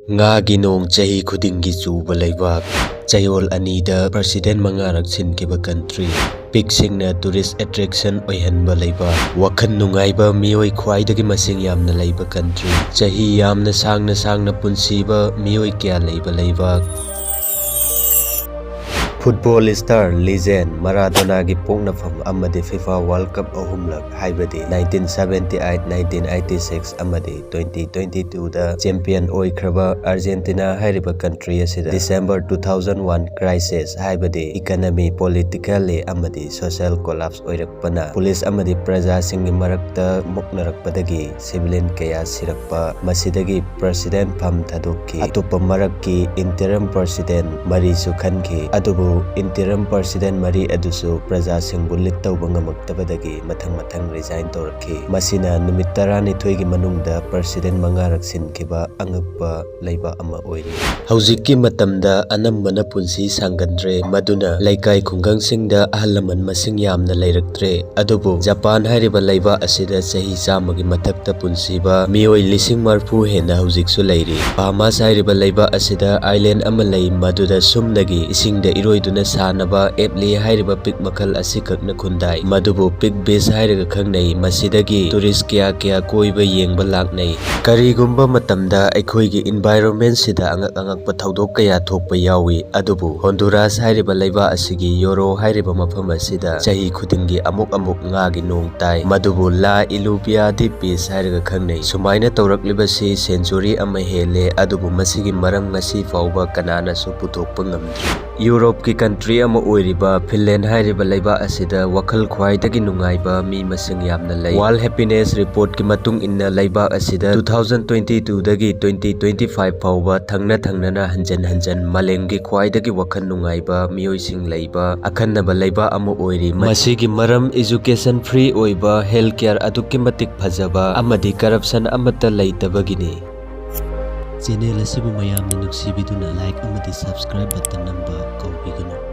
ꯉꯥꯒꯤ ꯅꯣꯡ ꯆꯍꯤ ꯈꯨꯗꯤꯡꯒꯤ ꯆꯨꯕ ꯂꯩꯕꯥꯛ, ꯆꯌꯣꯜ ꯑꯅꯤꯗ ꯄ꯭ꯔꯁꯤꯗꯦꯟ ꯃꯉꯥꯔꯛ ꯁꯤꯟꯈꯤꯕ ꯀꯟꯇ꯭ꯔꯤ, ꯄꯤꯛꯁꯤꯡꯅ ꯇꯨꯔꯤꯁ ꯑꯦꯇ꯭ꯔꯦꯛꯁꯟ ꯑꯣꯏꯍꯟꯕ ꯂꯩꯕꯥꯛ, ꯋꯥꯈꯜ ꯅꯨꯡꯉꯥꯏꯕ ꯃꯤꯑꯣꯏ ꯈ꯭ꯋꯥꯏꯗꯒꯤ ꯃꯁꯤꯡ ꯌꯥꯝꯅ ꯂꯩꯕ ꯀꯟꯇ꯭ꯔꯤ, ꯆꯍꯤ ꯌꯥꯝꯅ ꯁꯥꯡꯅ ꯄꯨꯟꯁꯤꯕ ꯃꯤꯑꯣꯏ ꯀꯌꯥ ꯂꯩꯕ ꯂꯩꯕꯥꯛ, ꯐꯨꯠꯕꯣꯜ ꯁ꯭ꯇꯥꯔ ꯂꯤꯖꯦꯟ ꯃꯔꯥꯗꯣꯅꯥꯒꯤ ꯄꯣꯛꯅꯐꯝ ꯑꯃꯗꯤ ꯐꯤꯐꯥ ꯋꯥꯔꯜꯗ ꯀꯞ ꯑꯍꯨꯝꯂꯛ ꯍꯥꯏꯕꯗꯤ 1978, 1986 ꯑꯃꯗꯤ 2022ꯗ ꯆꯦꯝꯄꯤꯌꯟ ꯑꯣꯏꯈ꯭ꯔꯕ ꯑꯥꯔꯖꯦꯟꯇꯤꯅꯥ ꯍꯥꯏꯔꯤꯕ ꯀꯟꯇ꯭ꯔꯤ ꯑꯁꯤꯗ ꯗꯤꯁꯦꯝꯕꯔ 2001 ꯀ꯭ꯔꯥꯏꯁꯤꯁ ꯍꯥꯏꯕꯗꯤ ꯏꯀꯅꯃꯤ, ꯄꯣꯂꯤꯇꯤꯀꯦꯜꯂꯤ ꯑꯃꯗꯤ ꯁꯣꯁꯤꯌꯦꯜ ꯀꯣꯂꯥꯞꯁ ꯑꯣꯏꯔꯛꯄꯅ ꯄꯨꯂꯤꯁ ꯑꯃꯗꯤ ꯄ꯭ꯔꯖꯥꯁꯤꯡꯒꯤ ꯃꯔꯛꯇ ꯃꯨꯛꯅꯔꯛꯄꯗꯒꯤ ꯁꯤꯚꯤꯂꯤꯌꯟ ꯀꯌꯥ ꯁꯤꯔꯛꯄ, ꯃꯁꯤꯗꯒꯤ ꯄ꯭ꯔꯁꯤꯗꯦꯟ ꯐꯝ ꯊꯥꯗꯣꯛꯈꯤ꯫ ꯑꯇꯣꯞꯄ ꯃꯔꯛꯀꯤ ꯏꯟꯇꯔꯝ ꯄ꯭ꯔꯁꯤꯗꯦꯟ ꯃꯔꯤꯁꯨ ꯈꯟꯈꯤ, ꯑꯗꯨꯕꯨ ꯏꯟꯇꯔꯝ ꯄ꯭ꯔꯁꯤꯗꯦꯟ ꯃꯔꯤ ꯑꯗꯨꯁꯨ प्रजासिंबु लीड तौबा ngamaktabadagi mathang resign तौरखी। मसिना नुमित 12गी मनुंगदा प्रेसिडेंट मंगारक सिनखिबा अंगक्पा लैबा अमा ओइरी। हौजिक्की मतमदा अनंबना पुंसी सांगनद्रे, मदुना लैकाई खुंगंगसिंगदा अहल लमन मसिंग यामना लैरक्त्रे। अदुबु जापान हारिबा लैबा असिदा चही 100गी मथक्ता पुंसीबा मियोई 40,000 हेना हौजिकसु लैरी। बाहामास हारिबा लैबा असिदा आइलैंड अमा लै, मदुदा सुमदगी इसिंगदा इरोइदुना सानबा एप्ली हारिबा पिक मखल असिकक्ना खुंदाई, मदुबु पिक बीच हारिगा खंगनै। मसिदगी टूरिस्ट क्या कोइबा येंगबा लाक्नै। करिगुम्बा मतमदा अैखोइगी इन्वायरमेंट सिदा अंगक थौदोक कया थोकपा यावी, अदुबु होंडुरास हारिबा लैबा असिगी योरो हारिबा मफम असिदा चही खुदिंगी अमुक ngaगी नोंग ताई, मदुबु 𝗪𝗵𝗵𝗶 हारिगा खंगनै। सुमाइना तौरक्लिबसि सेंचुरी अमा हेले, अदुबु मसिगी मरम ngasi फाउबा कनानासु पुथोकपा ngamdri। यूरोप की कंट्री अमा ओइरिबा फिनलैंड हारिबा लैबा असिदा वखल ख्वाइदगी नुंगाइबा मी मसिंग यामना लै। वर्ल्ड हैप्पीनेस रिपोर्ट की मतुंग इन्ना लैबा असिदा 2022 दगी 2025 फाउबा थंगना हंजन मालेमगी ख्वाइदगी वखल नुंगाइबा मियोइसिंग लैबा अखन्नबा लैबा अमा ओइरी। मसिगी मरम एजुकेशन फ्री ओइबा, हेल्थ केयर अदुक्की मतिक फजबा अमदी करप्शन अमता लैतबगिनी। चैनल असिबु मयामना नुक्सिबिदुना लाइक अमदी सब्सक्राइब बटन नंबर कौबिगनु।